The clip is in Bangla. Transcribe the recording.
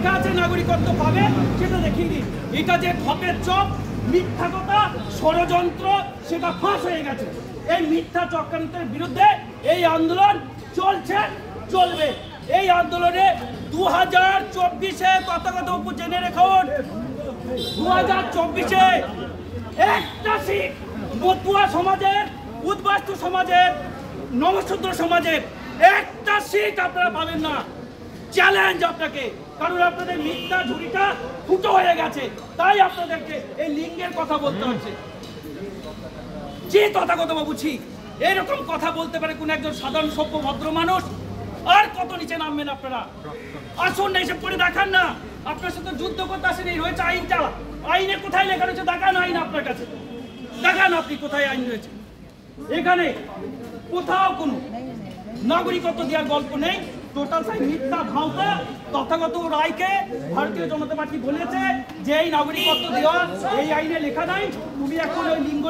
লেখা আছে নাগরিকত্ব পাবে সেটা দেখিয়ে দিন। এটা যে ঠকের চপ, মিথ্যা কথা, ষড়যন্ত্র, সেটা ফাঁস হয়ে গেছে। এই মিথ্যা চক্রান্তের বিরুদ্ধে এই আন্দোলন চলছে, চলবে। এই আন্দোলনে 2024-এ তথাগত জেনে রেখুন, 2024-এ একটা সিট মতুয়া সমাজের, উদ্বাস্তু সমাজের, নবশূদ্র সমাজের একটা সিট আপনারা পাবেন না। চ্যালেঞ্জ আপনাকে, কারণ আপনাদের মিথ্যা ঝুড়িটা ফুটো হয়ে গেছে, তাই আপনাদেরকে এই লিঙ্গের কথা বলতে হচ্ছে। যে তথাগত বাবু ছি, এরকম কথা বলতে পারে কোন একজন সাধারণ সভ্য ভদ্র মানুষ? আর কত নিচে নামবেন আপনারা? আসুন না, এসে পড়ে দেখান না। আপনার সাথে যুদ্ধ করতে আসেন, এই রয়েছে আইন চালা। আইনে কোথায় লেখা রয়েছে দেখান, আইন আপনার কাছে দেখান, আপনি কোথায় আইন রয়েছে। এখানে কোথাও কোনো নাগরিকত্ব দেওয়ার গল্প নেই। টোটাল সাই মিথ্যা ভাওতা। তথাগত রায়কে ভারতীয় জনতা পার্টি বলেছে যে এই নাগরিকত্ব দেওয়া এই আইনে লেখা নাই, তুমি এখন ওই লিঙ্গ